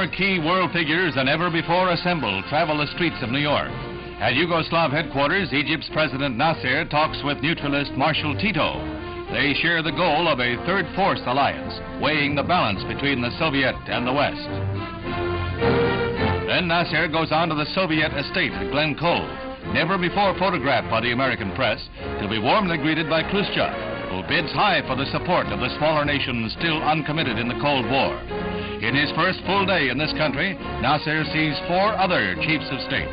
key world figures than ever before assembled travel the streets of New York. At Yugoslav headquarters, Egypt's President Nasser talks with neutralist Marshal Tito. They share the goal of a third force alliance, weighing the balance between the Soviet and the West. Then Nasser goes on to the Soviet estate at Glen Cove, never before photographed by the American press, to be warmly greeted by Khrushchev, who bids high for the support of the smaller nations still uncommitted in the Cold War. In his first full day in this country, Nasser sees 4 other chiefs of state.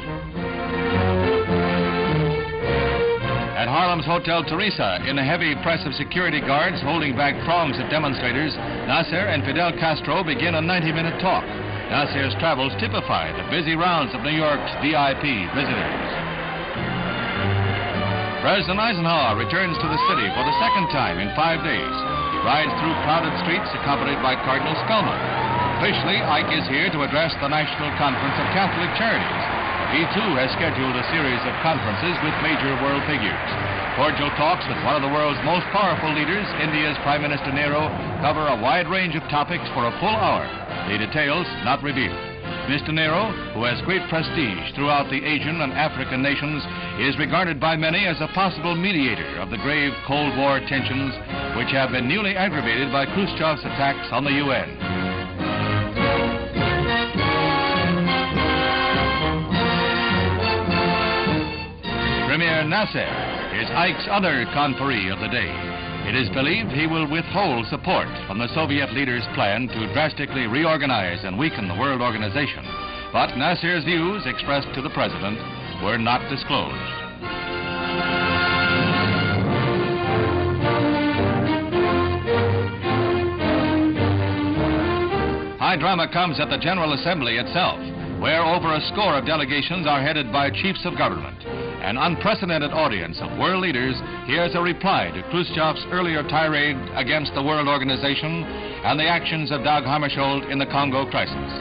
At Harlem's Hotel Theresa, in a heavy press of security guards holding back throngs of demonstrators, Nasser and Fidel Castro begin a 90-minute talk. Nasser's travels typify the busy rounds of New York's VIP visitors. President Eisenhower returns to the city for the second time in 5 days. He rides through crowded streets accompanied by Cardinal Scullman. Officially, Ike is here to address the National Conference of Catholic Charities. He, too, has scheduled a series of conferences with major world figures. Cordial talks with one of the world's most powerful leaders, India's Prime Minister Nehru, cover a wide range of topics for a full hour. The details not revealed. Mr. Nehru, who has great prestige throughout the Asian and African nations, is regarded by many as a possible mediator of the grave Cold War tensions, which have been newly aggravated by Khrushchev's attacks on the UN. Premier Nasser is Ike's other conferee of the day. It is believed he will withhold support from the Soviet leaders' plan to drastically reorganize and weaken the world organization. But Nasser's views, expressed to the president, were not disclosed. High drama comes at the General Assembly itself, where over a score of delegations are headed by chiefs of government. An unprecedented audience of world leaders hears a reply to Khrushchev's earlier tirade against the world organization and the actions of Dag Hammarskjöld in the Congo crisis.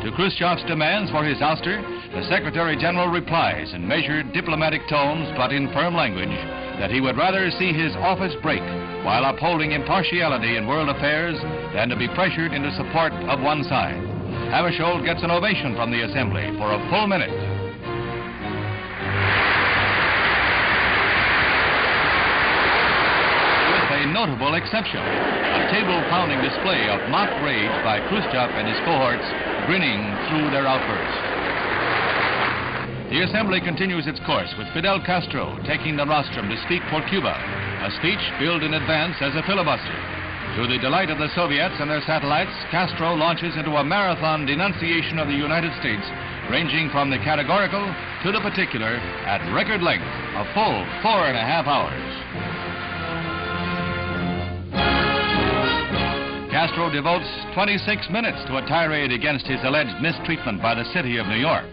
To Khrushchev's demands for his ouster, the Secretary General replies in measured diplomatic tones but in firm language that he would rather see his office break while upholding impartiality in world affairs than to be pressured into support of one side. Hammarskjöld gets an ovation from the Assembly for a full minute. A notable exception, a table-pounding display of mock rage by Khrushchev and his cohorts grinning through their outburst. The Assembly continues its course with Fidel Castro taking the rostrum to speak for Cuba, a speech billed in advance as a filibuster. To the delight of the Soviets and their satellites, Castro launches into a marathon denunciation of the United States, ranging from the categorical to the particular at record length, a full 4.5 hours. Castro devotes 26 minutes to a tirade against his alleged mistreatment by the city of New York.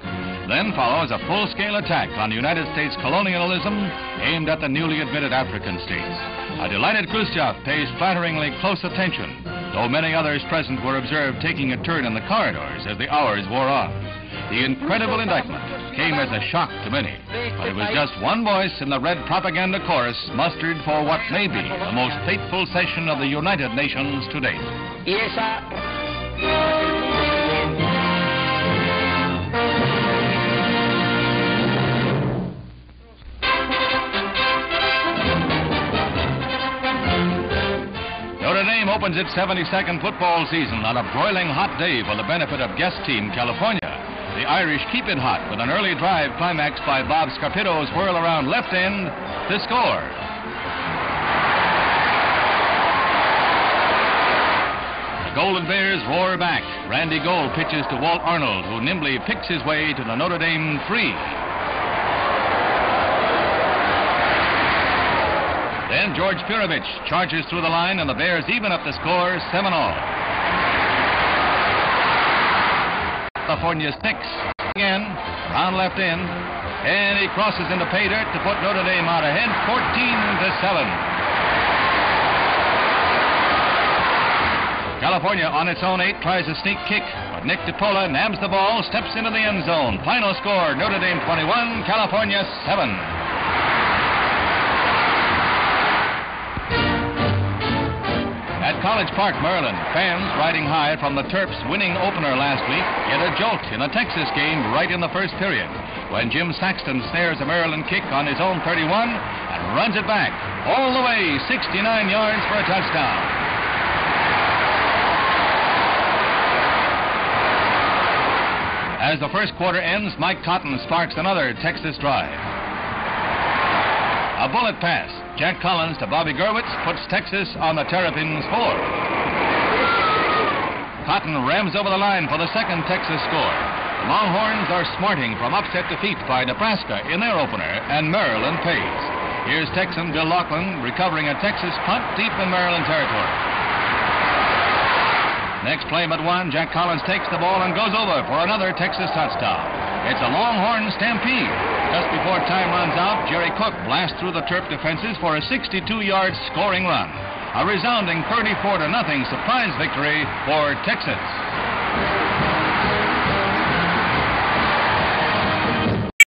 Then follows a full-scale attack on United States colonialism aimed at the newly admitted African states. A delighted Khrushchev pays flatteringly close attention, though many others present were observed taking a turn in the corridors as the hours wore on. The incredible indictment came as a shock to many, but it was just one voice in the red propaganda chorus mustered for what may be the most fateful session of the United Nations to date. Notre Dame opens its 72nd football season on a broiling hot day for the benefit of guest team California. The Irish keep it hot with an early drive climaxed by Bob Scarpito's whirl around left end to score. The Golden Bears roar back. Randy Gold pitches to Walt Arnold, who nimbly picks his way to the Notre Dame 3. Then George Pirovich charges through the line, and the Bears even up the score 7-all. California 6 again, round left end, and he crosses into pay dirt to put Notre Dame out ahead, 14-7. California on its own 8 tries a sneak kick, but Nick DiPola nabs the ball, steps into the end zone. Final score, Notre Dame 21, California 7. At College Park, Maryland, fans riding high from the Terps' winning opener last week get a jolt in a Texas game right in the first period when Jim Saxton snares a Maryland kick on his own 31 and runs it back all the way 69 yards for a touchdown. As the first quarter ends, Mike Cotton sparks another Texas drive. A bullet pass. Jack Collins to Bobby Gurwitz puts Texas on the Terrapins' 4. Cotton rams over the line for the second Texas score. The Longhorns are smarting from upset defeat by Nebraska in their opener, and Maryland pays. Here's Texan Bill Laughlin recovering a Texas punt deep in Maryland territory. Next play but one, Jack Collins takes the ball and goes over for another Texas touchdown. It's a Longhorn stampede. Just before time runs out, Jerry Cook blasts through the Terp defenses for a 62-yard scoring run. A resounding 34-0 surprise victory for Texas.